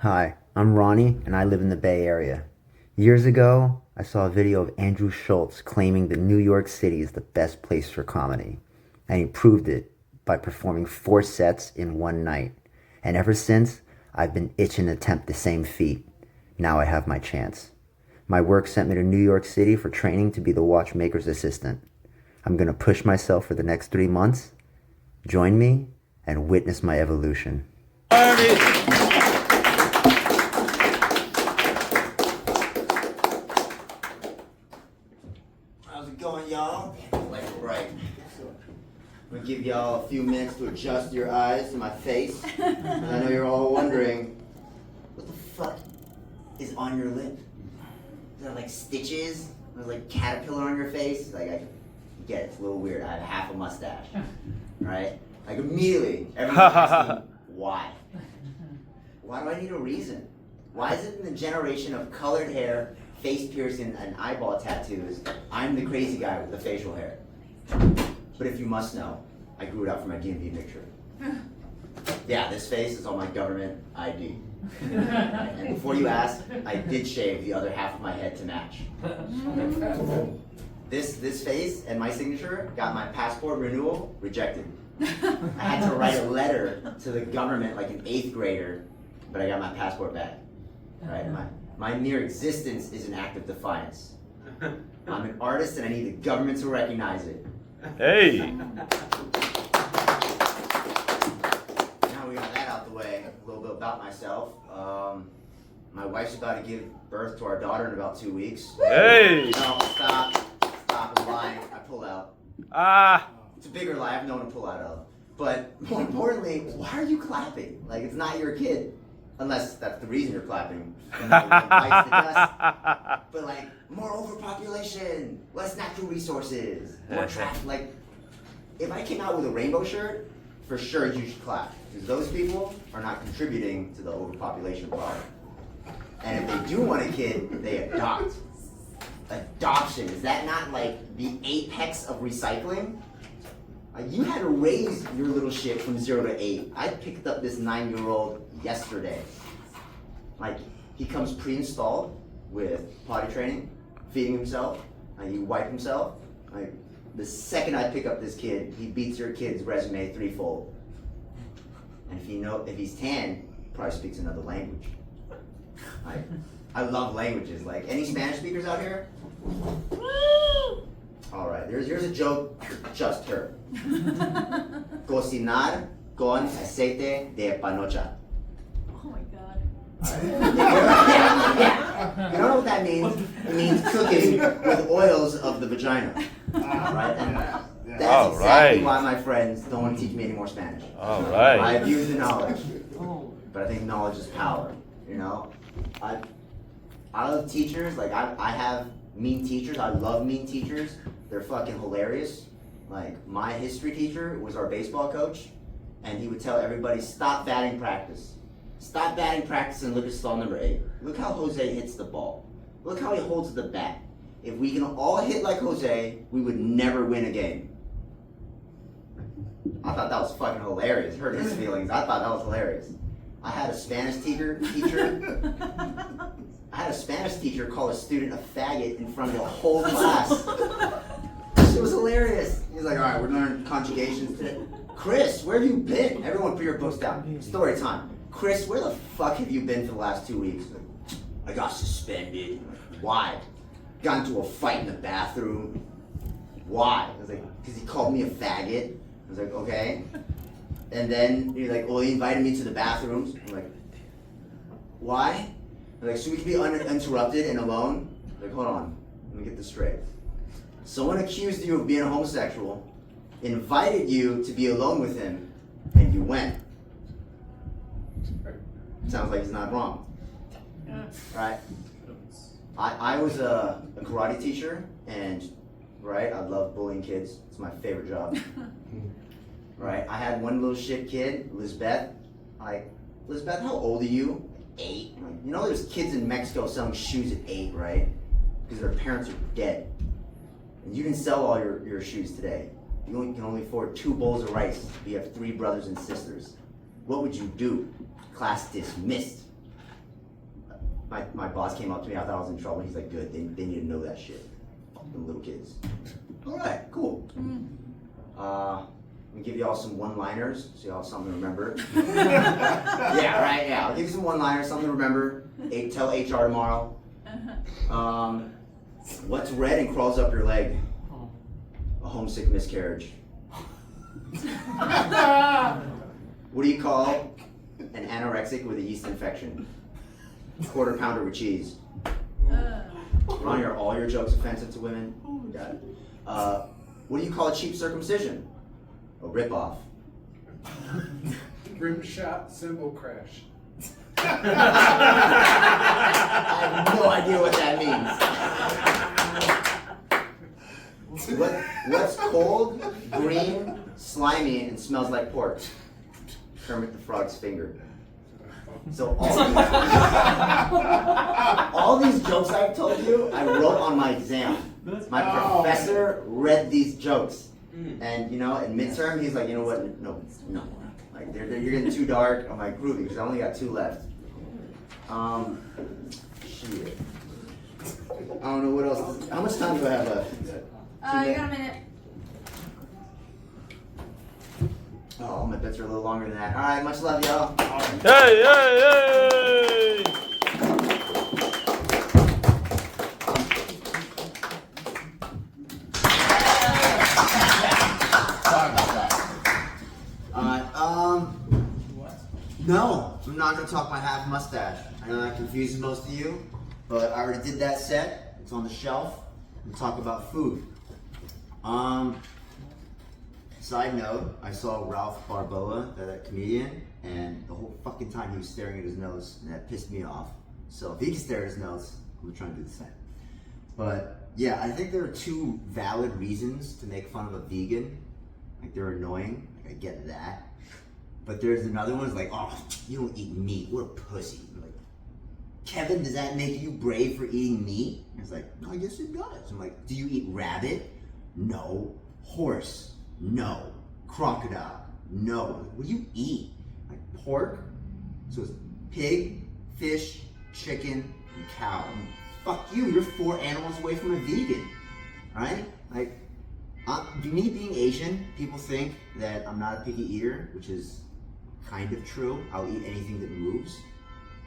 Hi, I'm Ronnie, and I live in the Bay Area. Years ago, I saw a video of Andrew Schultz claiming that New York City is the best place for comedy, and he proved it by performing 4 sets in one night. And ever since, I've been itching to attempt the same feat. Now I have my chance. My work sent me to New York City for training to be the watchmaker's assistant. I'm gonna push myself for the next 3 months. Join me and witness my evolution. How's it going, y'all? Like right. I'm gonna give y'all a few minutes to adjust your eyes to my face. And I know you're all wondering, what the fuck is on your lip? Is that like stitches? There's like caterpillar on your face? Like, I get it, it's a little weird. I have half a mustache, right? Like immediately, everyone's asking, why? Why do I need a reason? Why is it in the generation of colored hair, face piercing, and eyeball tattoos, I'm the crazy guy with the facial hair? But if you must know, I grew it out from my DMV picture. Yeah, this face is on my government ID. And before you ask, I did shave the other half of my head to match. This face and my signature got my passport renewal rejected. I had to write a letter to the government like an 8th grader, but I got my passport back. Right? My mere existence is an act of defiance. I'm an artist and I need the government to recognize it. Hey! Now we got that out the way, a little bit about myself. My wife's about to give birth to our daughter in about 2 weeks. Hey! No, stop, I'm lying, I pull out. Ah! It's a bigger lie I've known to pull out of. But more importantly, why are you clapping? Like, it's not your kid. Unless that's the reason you're clapping. And that bites the dust. But like, more overpopulation, less natural resources, more traffic. Like, if I came out with a rainbow shirt, for sure you should clap. Because those people are not contributing to the overpopulation problem. And if they do want a kid, they adopt. Adoption, is that not like the apex of recycling? You had to raise your little shit from 0 to 8. I picked up this 9-year-old yesterday. Like, he comes pre-installed with potty training, feeding himself, he wipe himself. Like, the second I pick up this kid, he beats your kid's resume threefold. And if he's 10, probably speaks another language. I love languages. Like, any Spanish speakers out here? All right, here's a joke just heard. Cocinar con aceite de panocha. Oh my god. Yeah. You don't know what that means? It means cooking with oils of the vagina. Right? And that's exactly why my friends don't want to teach me any more Spanish. All right. I abuse the knowledge. But I think knowledge is power, you know? I love teachers. Like, I have mean teachers. I love mean teachers. They're fucking hilarious. Like, my history teacher was our baseball coach, and he would tell everybody, stop batting practice. Stop batting practice and look at stall number 8. Look how Jose hits the ball. Look how he holds the bat. If we can all hit like Jose, we would never win a game. I thought that was fucking hilarious. Hurt his feelings. I thought that was hilarious. I had a Spanish teacher call a student a faggot in front of the whole class. It was hilarious. He's like, all right, we're learning conjugations today. Chris, where have you been? Everyone put your books down. Story time. Chris, where the fuck have you been for the last 2 weeks? I got suspended. Why? Got into a fight in the bathroom. Why? I was like, because he called me a faggot. I was like, okay. And then he's like, well, he invited me to the bathrooms. I'm like, why? I'm like, so we can be uninterrupted and alone? I'm like, hold on, let me get this straight. Someone accused you of being a homosexual, invited you to be alone with him, and you went. Sounds like he's not wrong. Right? I was a karate teacher, and right, I love bullying kids. It's my favorite job. Right? I had one little shit kid, Lisbeth. Lisbeth, how old are you? 8. You know there's kids in Mexico selling shoes at 8, right? Because their parents are dead. And you didn't sell all your shoes today. You can only afford 2 bowls of rice. You have 3 brothers and sisters. What would you do? Class dismissed. my boss came up to me. I thought I was in trouble. He's like, good. They need to know that shit. Fucking little kids. All right, cool. Let me give y'all some one-liners so y'all have something to remember. Yeah, right. Yeah, I'll give you some one-liners, something to remember. Tell HR tomorrow. What's red and crawls up your leg? A homesick miscarriage. What do you call an anorexic with a yeast infection? Quarter pounder with cheese. Ronnie, are all your jokes offensive to women? Got it. What do you call a cheap circumcision? A ripoff. Rim shot, cymbal crash. I have no idea what that means. What's cold, green, slimy, and smells like pork? Kermit the Frog's finger. So all these jokes I've told you, I wrote on my exam. My professor read these jokes, and in midterm he's like, you know what? No, like you're getting too dark. I'm like, groovy, because I only got 2 left. Shit. I don't know what else. How much time do I have left? You got a minute. Oh, my bits are a little longer than that. All right, much love, y'all. Hey, hey, hey! No, I'm not gonna talk my half mustache. I know that confuses most of you, but I already did that set. It's on the shelf. We'll talk about food. Side note, I saw Ralph Barboa, that comedian, and the whole fucking time he was staring at his nose, and that pissed me off. So if he can stare at his nose, I'm gonna try and do the same. But yeah, I think there are 2 valid reasons to make fun of a vegan. Like, they're annoying, like I get that. But there's another one, it's like, oh, you don't eat meat, what a pussy. I'm like, Kevin, does that make you brave for eating meat? And it's like, no, I guess it does. I'm like, do you eat rabbit? No. Horse? No. Crocodile? No. What do you eat? Like pork? So it's pig, fish, chicken, and cow. Fuck you, you're 4 animals away from a vegan, right? Like, me being Asian, people think that I'm not a picky eater, which is kind of true. I'll eat anything that moves,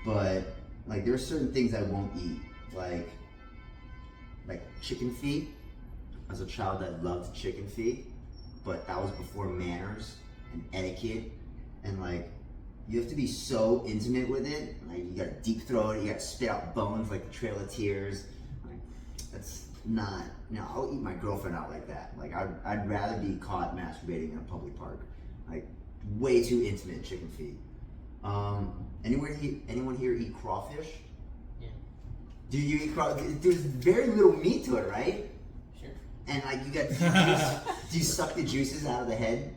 but like there are certain things I won't eat, like chicken feet. As a child, I loved chicken feet, but that was before manners and etiquette, and like you have to be so intimate with it. Like you gotta deep throat it, you gotta spit out bones like the Trail of Tears. Like that's not. I'll eat my girlfriend out like that. Like I'd rather be caught masturbating in a public park. Like way too intimate chicken feet. Anyone here eat crawfish? Yeah. Do you eat crawfish? There's very little meat to it, right? Sure. And like you got, do you suck the juices out of the head?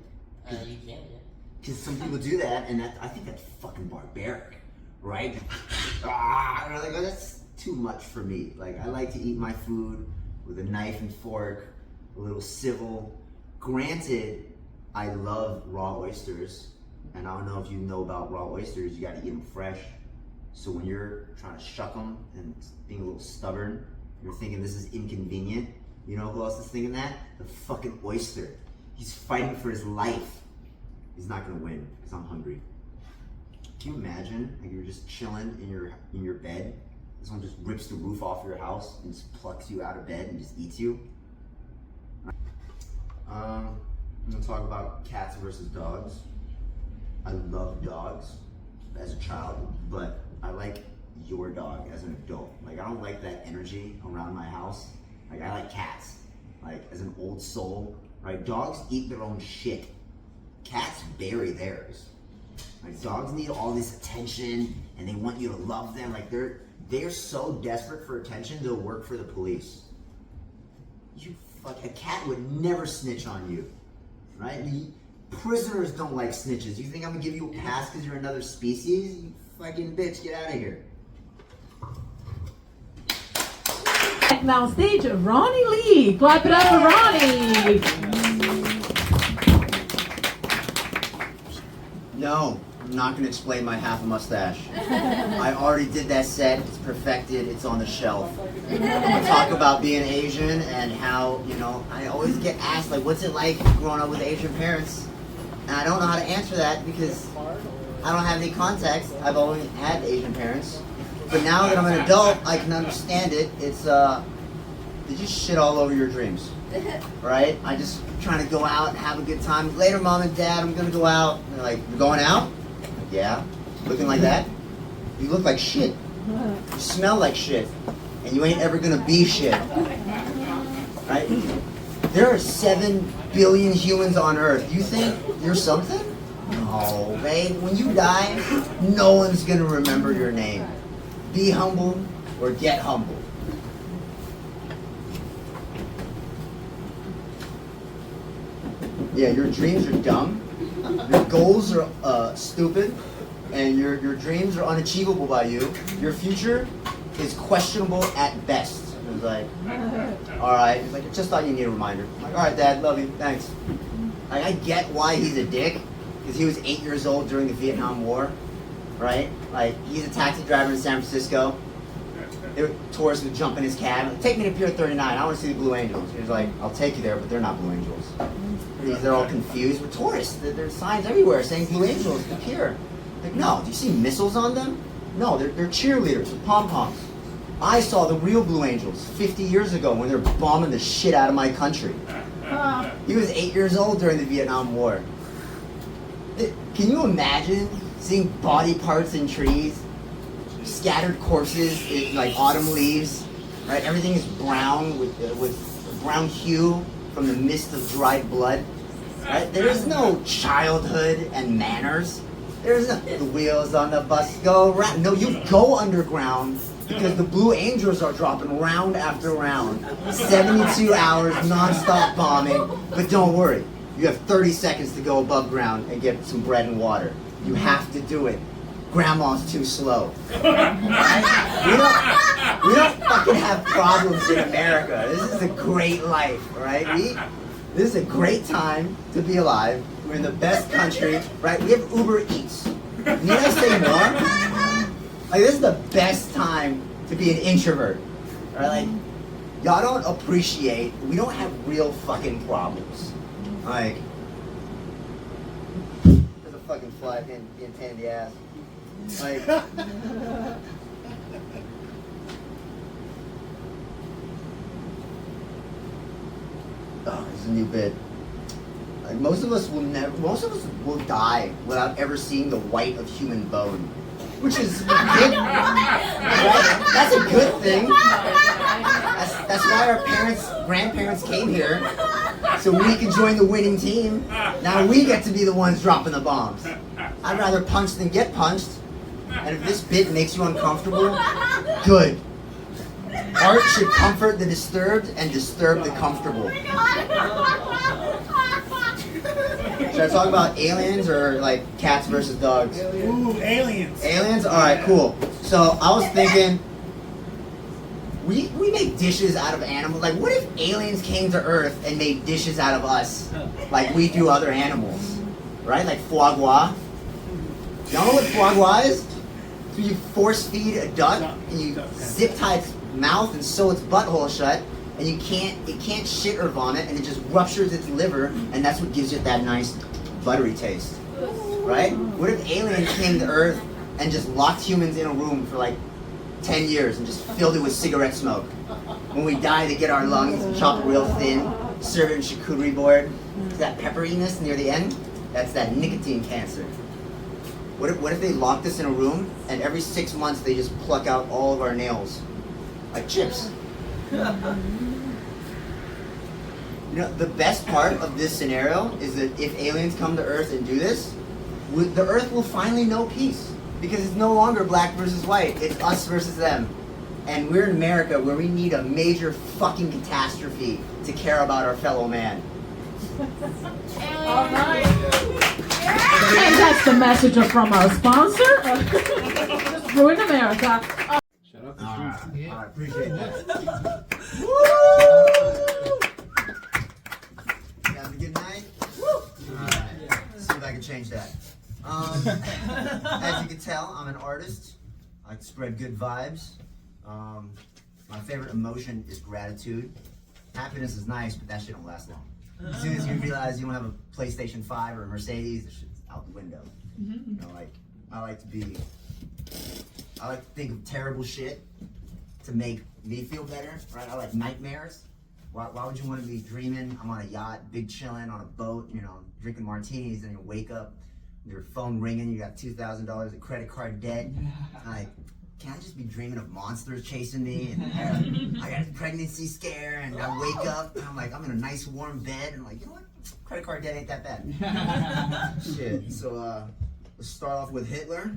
You can, yeah. Because some people do that, and I think that's fucking barbaric, right? And I'm like, oh, that's too much for me. Like I like to eat my food with a knife and fork, a little civil. Granted, I love raw oysters, and I don't know if you know about raw oysters, you gotta eat them fresh. So when you're trying to shuck them and being a little stubborn, you're thinking this is inconvenient, you know who else is thinking that? The fucking oyster. He's fighting for his life. He's not gonna win, because I'm hungry. Can you imagine, like you're just chilling in your bed, someone just rips the roof off your house and just plucks you out of bed and just eats you? I'm gonna talk about cats versus dogs. I love dogs as a child, but I like your dog as an adult. Like I don't like that energy around my house. Like I like cats. Like as an old soul, right? Dogs eat their own shit. Cats bury theirs. Like dogs need all this attention and they want you to love them. Like they're so desperate for attention, they'll work for the police. A cat would never snitch on you, right? Prisoners don't like snitches. You think I'm gonna give you a pass because you're another species? You fucking bitch, get out of here. Now on stage, Ronnie Lee. Clap it up for Ronnie. No, I'm not going to explain my half a mustache. I already did that set. It's perfected. It's on the shelf. I talk about being Asian and how, you know, I always get asked, like, what's it like growing up with Asian parents? And I don't know how to answer that because I don't have any context. I've always had Asian parents. But now that I'm an adult, I can understand it. It's, they just shit all over your dreams. Right? I just trying to go out and have a good time. Later, mom and dad, I'm gonna go out. And they're like, you're going out? I'm like, yeah. Looking like that? You look like shit. You smell like shit. And you ain't ever gonna be shit. Right? There are 7 billion humans on Earth. You think you're something? No, babe. When you die, no one's gonna remember your name. Be humble or get humble. Yeah, your dreams are dumb, your goals are stupid, and your dreams are unachievable by you. Your future is questionable at best. I was like, all right. He's like, I just thought you need a reminder. I'm like, all right, Dad, love you, thanks. Like, I get why he's a dick, because he was 8 years old during the Vietnam War, right? Like, he's a taxi driver in San Francisco. Tourists would jump in his cab. Take me to Pier 39. I want to see the Blue Angels. He was like, I'll take you there, but they're not Blue Angels. They're all confused. We're tourists. There's signs everywhere saying Blue Angels, the pier. Like, no, do you see missiles on them? No, they're cheerleaders with pom-poms. I saw the real Blue Angels 50 years ago when they were bombing the shit out of my country. He was 8 years old during the Vietnam War. Can you imagine seeing body parts in trees? Scattered corpses in like autumn leaves, right? Everything is brown with brown hue from the mist of dried blood, right? There is no childhood and manners. There is no, the wheels on the bus go round. No, you go underground because the Blue Angels are dropping round after round. 72 hours non-stop bombing, but don't worry. You have 30 seconds to go above ground and get some bread and water. You have to do it. Grandma's too slow. Right? We don't fucking have problems in America. This is a great life, right? This is a great time to be alive. We're in the best country, right? We have Uber Eats. Need I say more? Like, this is the best time to be an introvert, right? Like, y'all don't appreciate, we don't have real fucking problems. Like, there's a fucking fly being pain in the ass. Like, oh, this is a new bit. Like, most of us will die without ever seeing the white of human bone, which is good, right? That's a good thing. That's why our grandparents came here, so we can join the winning team. Now we get to be the ones dropping the bombs. I'd rather punch than get punched. And if this bit makes you uncomfortable, good. Art should comfort the disturbed and disturb the comfortable. Should I talk about aliens or like cats versus dogs? Ooh, aliens. Aliens? Alright, cool. So I was thinking, we make dishes out of animals. Like, what if aliens came to Earth and made dishes out of us like we do other animals? Right? Like foie gras. Y'all know what foie gras is? So you force feed a duck and you zip tie its mouth and sew its butthole shut, and it can't shit or vomit, and it just ruptures its liver, and that's what gives it that nice buttery taste. Right? What if aliens came to Earth and just locked humans in a room for like 10 years and just filled it with cigarette smoke? When we die, they get our lungs and chop it real thin, serve it in charcuterie board. That pepperiness near the end, that's that nicotine cancer. What if they locked us in a room and every 6 months they just pluck out all of our nails? Like chips. You know, the best part of this scenario is that if aliens come to Earth and do this, the Earth will finally know peace. Because it's no longer black versus white, it's us versus them. And we're in America where we need a major fucking catastrophe to care about our fellow man. All right. And that's the message from our sponsor, Just Ruin America. Shout out I appreciate that. Woo! You having a good night? Woo! Alright, see if I can change that. As you can tell, I'm an artist. I like to spread good vibes. My favorite emotion is gratitude. Happiness is nice, but that shit don't last long. As soon as you realize you don't have a PlayStation 5 or a Mercedes, the shit's out the window. You know, like, I like to think of terrible shit to make me feel better, right? I like nightmares. Why would you want to be dreaming? I'm on a yacht, big chilling on a boat, you know, drinking martinis, and you wake up, your phone ringing, you got $2,000 of credit card debt. Like, can I just be dreaming of monsters chasing me? And I got a pregnancy scare, and I wake up, and I'm like, I'm in a nice warm bed, and like, you know what? Credit card debt ain't that bad. Shit. So, let's start off with Hitler.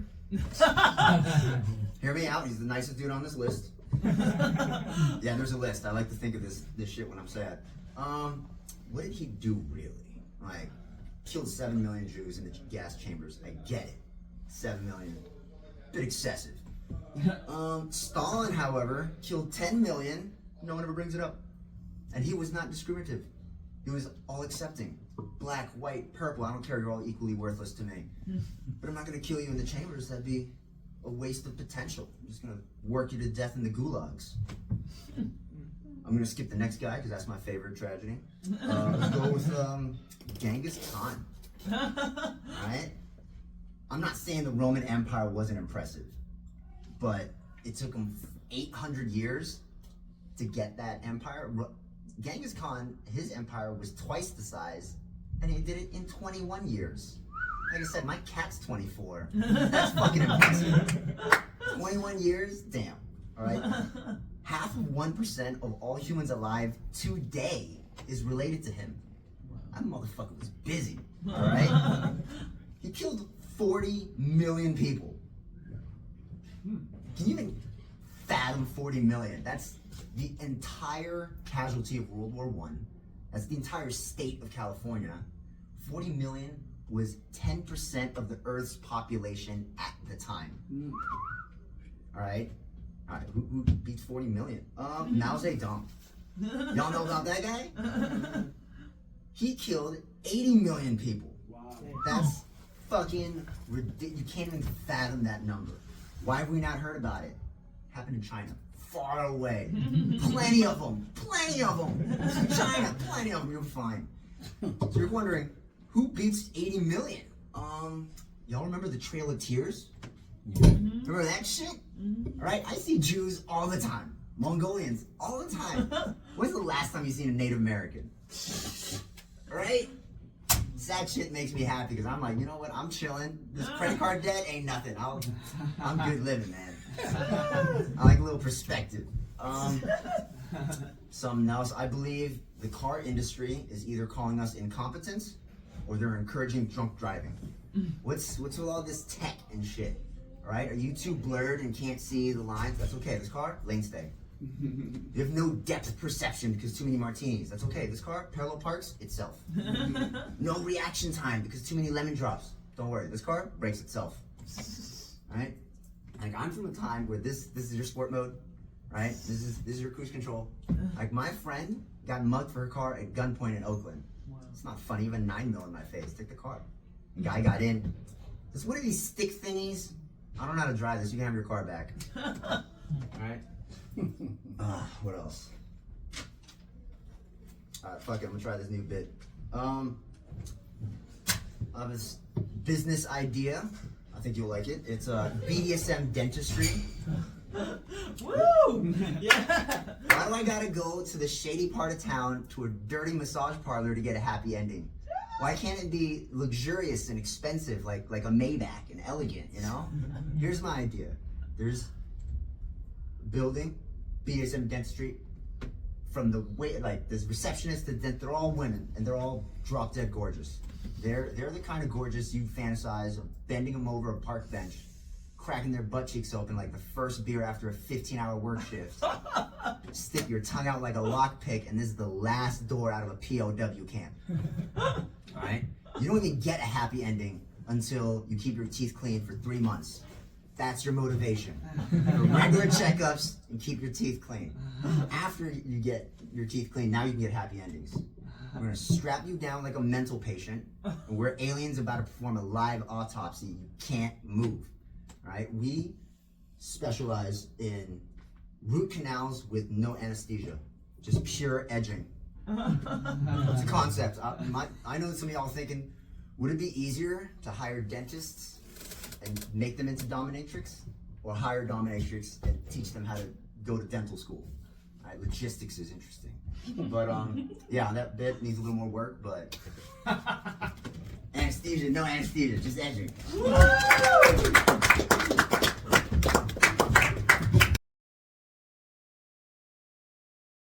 Hear me out. He's the nicest dude on this list. Yeah, there's a list. I like to think of this shit when I'm sad. What did he do really? Like, killed 7 million Jews in the gas chambers. I get it. 7 million. Bit excessive. Stalin, however, killed 10 million. No one ever brings it up. And he was not discriminative. He was all accepting. Black, white, purple. I don't care. You're all equally worthless to me. But I'm not going to kill you in the chambers. That'd be a waste of potential. I'm just going to work you to death in the gulags. I'm going to skip the next guy because that's my favorite tragedy. Let's go with Genghis Khan. Alright? I'm not saying the Roman Empire wasn't impressive, but it took him 800 years to get that empire. Genghis Khan, his empire was twice the size, and he did it in 21 years. Like I said, my cat's 24. That's fucking impressive. 21 years? Damn. Alright? Half of 1% of all humans alive today is related to him. That motherfucker was busy. Alright? He killed 40 million people. Can you even fathom 40 million? That's the entire casualty of World War I. That's the entire state of California. 40 million was 10% of the Earth's population at the time. Alright? Alright, who beats 40 million? Mao Zedong. Y'all know about that guy? He killed 80 million people. Wow. That's fucking ridiculous. You can't even fathom that number. Why have we not heard about it? Happened in China. Far away. Plenty of them. Plenty of them. China, plenty of them. You're fine. So you're wondering, who beats 80 million? Y'all remember the Trail of Tears? Remember that shit? Alright, I see Jews all the time. Mongolians all the time. When's the last time you seen a Native American? Alright? That shit makes me happy because I'm like, you know what? I'm chilling. This credit card debt ain't nothing. I'm good living, man. I like a little perspective. Something else. I believe the car industry is either calling us incompetent or they're encouraging drunk driving. What's with all this tech and shit? Alright? Are you too blurred and can't see the lines? That's okay. This car, lane stay. You have no depth perception because too many martinis. That's okay. This car parallel parks itself. No reaction time because too many lemon drops. Don't worry. This car brakes itself. Alright? Like, I'm from a time where this is your sport mode, right? This is your cruise control. Like, my friend got mugged for her car at gunpoint in Oakland. Wow. It's not funny. Even 9 mil in my face. Take the car. The guy got in. This what are these stick thingies? I don't know how to drive this. You can have your car back. Alright? What else? Alright, fuck it. I'm gonna try this new bit. I have this business idea. I think you'll like it. It's BDSM dentistry. Woo! Yeah. Why do I gotta go to the shady part of town to a dirty massage parlor to get a happy ending? Why can't it be luxurious and expensive like a Maybach and elegant, you know? Here's my idea. There's a building, BDSM dentistry, from the way, like, this receptionist to they're all women and they're all drop dead gorgeous. They're the kind of gorgeous you fantasize of bending them over a park bench, cracking their butt cheeks open like the first beer after a 15-hour work shift. Stick your tongue out like a lockpick, and this is the last door out of a POW camp. Alright? You don't even get a happy ending until you keep your teeth clean for 3 months. That's your motivation. For regular checkups and keep your teeth clean. After you get your teeth clean, now you can get happy endings. We're gonna strap you down like a mental patient, and we're aliens about to perform a live autopsy. You can't move. All right? We specialize in root canals with no anesthesia, just pure edging. It's a concept. I know that some of y'all are thinking, would it be easier to hire dentists and make them into dominatrix, or hire dominatrix and teach them how to go to dental school? All right, logistics is interesting, but yeah, that bit needs a little more work. But anesthesia, no anesthesia, just edging.